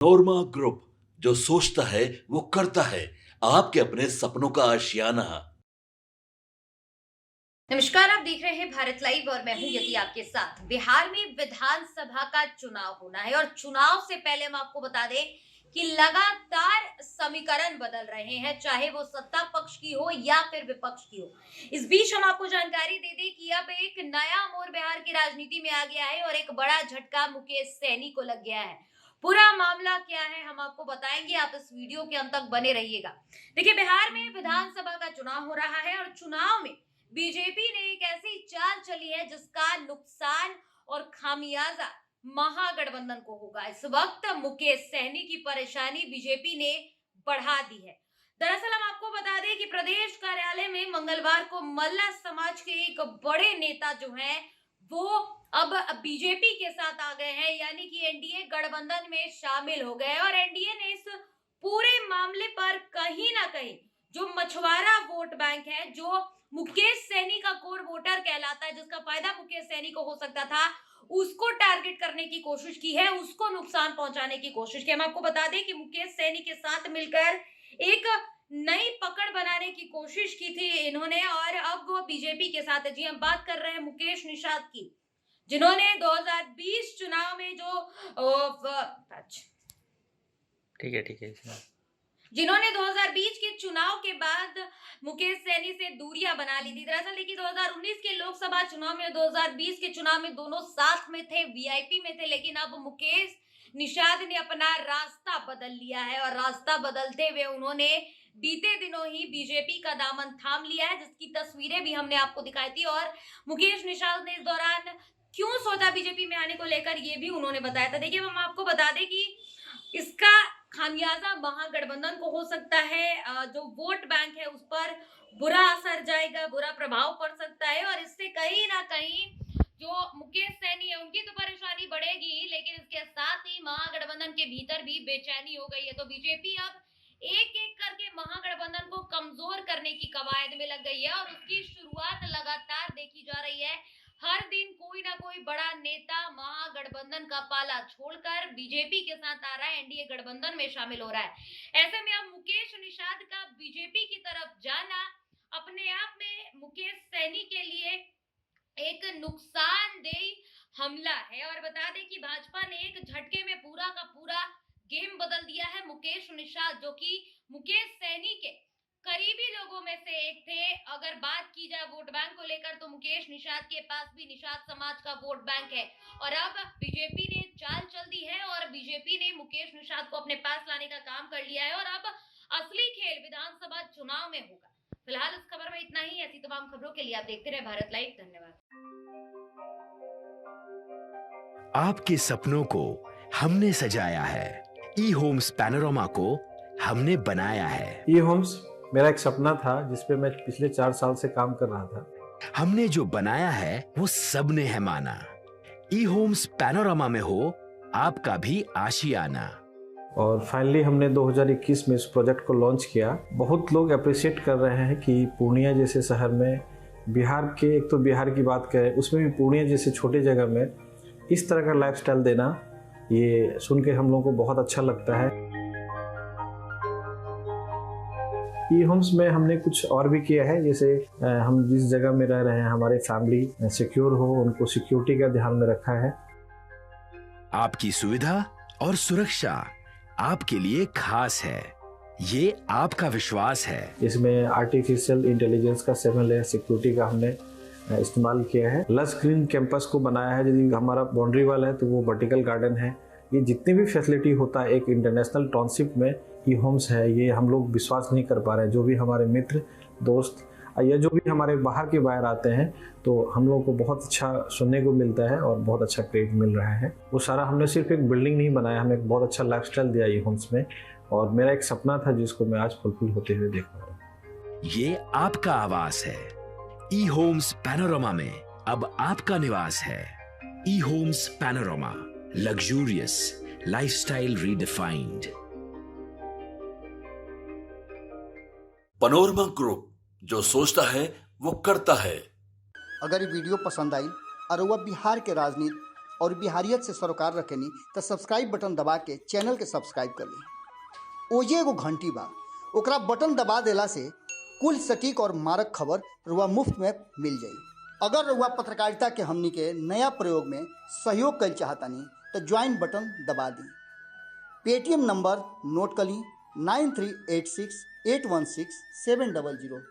नोरमा group, जो सोचता है वो करता है। आपके अपने सपनों का आशियाना। नमस्कार, आप देख रहे हैं भारत लाइव और मैं हूं यति आपके साथ। बिहार में विधानसभा का चुनाव होना है और चुनाव से पहले हम आपको बता दें कि लगातार समीकरण बदल रहे हैं, चाहे वो सत्ता पक्ष की हो या फिर विपक्ष की हो। इस बीच हम आपको जानकारी दे दें कि अब एक नया मोड़ बिहार की राजनीति में आ गया है और एक बड़ा झटका मुकेश सैनी को लग गया है। पूरा मामला क्या है हम आपको बताएंगे, आप इस वीडियो के अंत तक बने रहिएगा। देखिए, बिहार में विधानसभा का चुनाव हो रहा है और चुनाव में बीजेपी ने एक ऐसी चाल चली है जिसका नुकसान और खामियाजा महागठबंधन को होगा। इस वक्त मुकेश सहनी की परेशानी बीजेपी ने बढ़ा दी है। दरअसल हम आपको बता दें कि प्रदेश कार्यालय में मंगलवार को मल्ला समाज के एक बड़े नेता जो हैं वो अब बीजेपी के साथ आ गए हैं, यानी कि एनडीए गठबंधन में शामिल हो गए और एनडीए ने इस पूरे मामले पर कहीं ना कहीं जो मछुआरा वोट बैंक है, जो मुकेश सैनी का कोर वोटर कहलाता है, जिसका फायदा मुकेश सैनी को हो सकता था, उसको टारगेट करने की कोशिश की है, उसको नुकसान पहुंचाने की कोशिश की। हम आपको बता दें कि मुकेश सैनी के साथ मिलकर एक नई पकड़ बनाने की कोशिश की थी इन्होंने और अब वो बीजेपी के साथ है। जी, हम बात कर रहे हैं मुकेश निषाद की, जिन्होंने 2020 चुनाव में जो ठीक है। जिन्होंने 2020 के चुनाव के बाद मुकेश सैनी से दूरियां बना ली थी। दरअसल देखिए, 2019 के लोकसभा चुनाव में 2020 के चुनाव में दोनों साथ में थे, वीआईपी में थे, लेकिन अब मुकेश निषाद ने अपना रास्ता बदल लिया है और रास्ता बदलते हुए उन्होंने बीते दिनों ही बीजेपी का दामन थाम लिया है, जिसकी तस्वीरें भी हमने आपको दिखाई थी। और मुकेश निषाद ने इस दौरान क्यों सोचा बीजेपी में आने को लेकर, ये भी उन्होंने बताया था। देखिए, हम आपको बता दें कि इसका खामियाजा महागठबंधन को हो सकता है, जो वोट बैंक है उस पर बुरा असर जाएगा, बुरा प्रभाव पड़ सकता है और इससे कहीं ना कहीं जो मुकेश सैनी है उनकी तो परेशानी बढ़ेगी, लेकिन इसके साथ ही महागठबंधन के भीतर भी बेचैनी हो गई है। तो बीजेपी अब एक एक करके महागठबंधन को कमजोर करने की कवायद में लग गई है और उसकी शुरुआत लगातार देखी जा रही है। हर दिन कोई ना कोई बड़ा नेता महागठबंधन का पाला छोड़कर बीजेपी के साथ आ रहा है, एनडीए गठबंधन में शामिल हो रहा है। ऐसे में अब मुकेश निषाद का बीजेपी की तरफ जाना अपने आप में मुकेश सैनी के लिए एक नुकसानदेह हमला है। और बता दें कि भाजपा ने एक झटके में पूरा का पूरा गेम बदल दिया है। मुकेश निषाद, जो कि मुकेश सैनी के करीबी लोगों में से एक थे, अगर बात की जाए वोट बैंक को लेकर तो मुकेश निषाद के पास भी निषाद समाज का वोट बैंक है और अब बीजेपी ने चाल चल दी है और बीजेपी ने मुकेश निषाद को अपने पास लाने का काम कर लिया है और अब असली खेल विधानसभा चुनाव में होगा। फिलहाल इस खबर में इतना ही। ऐसी तमाम खबरों के लिए आप देखते रहे भारत लाइव। धन्यवाद। आपके सपनों को हमने सजाया है, ई होम्स पैनोरमा को हमने बनाया है। ई होम्स मेरा एक सपना था जिसपे मैं पिछले 4 साल से काम कर रहा था। हमने जो बनाया है वो सबने है माना। ई होम्स पैनोरमा में हो आपका भी आशियाना। और फाइनली हमने 2021 में इस प्रोजेक्ट को लॉन्च किया। बहुत लोग अप्रिशिएट कर रहे हैं कि पूर्णिया जैसे शहर में, बिहार के, एक तो बिहार की बात करें उसमें भी पूर्णिया जैसे छोटे जगह में इस तरह का लाइफस्टाइल देना, ये सुन के हम लोगों को बहुत अच्छा लगता है। ई होम्स में हमने कुछ और भी किया है, जैसे हम जिस जगह में रह रहे हैं हमारे फैमिली सिक्योर हो, उनको सिक्योरिटी का ध्यान में रखा है। आपकी सुविधा और सुरक्षा आपके लिए खास है, ये आपका विश्वास है। इसमें आर्टिफिशियल इंटेलिजेंस का 7 लेयर सिक्योरिटी का हमने इस्तेमाल किया है। लस ग्रीन कैंपस को बनाया है। यदि हमारा बाउंड्री वाल है तो वो वर्टिकल गार्डन है। ये जितनी भी फैसिलिटी होता है एक इंटरनेशनल टाउनशिप में, ई होम्स है, ये हम लोग विश्वास नहीं कर पा रहे हैं। जो भी हमारे मित्र दोस्त या जो भी हमारे बाहर के बाहर आते हैं तो हम लोग को बहुत अच्छा सुनने को मिलता है और बहुत अच्छा क्रेडिट मिल रहा है। वो सारा हमने सिर्फ एक बिल्डिंग नहीं बनाया, हमें एक बहुत अच्छा लाइफस्टाइल दिया ई होम्स में और मेरा एक सपना था जिसको मैं आज फुलफिल होते हुए देख रहा हूँ। ये आपका आवास है। ई होम्स पैनोरमा में अब आपका निवास है। E homes Panorama, luxurious lifestyle redefined. Panorama group, जो सोचता है वो करता है। अगर ये वीडियो पसंद आई और वह बिहार के राजनीति और बिहारियत से सरोकार रखेनी तो सब्सक्राइब बटन दबा के चैनल के सब्सक्राइब कर ली। ओजे एगो घंटी बा, ओकरा बटन दबा देला से कुल सटीक और मारक खबर रुआ मुफ्त में मिल जाई। अगर रुआ पत्रकारिता के हमनी के नया प्रयोग में सहयोग कर चाहतानी तो ज्वाइन बटन दबा दी। पेटीएम नंबर नोट कर ली 9386816700।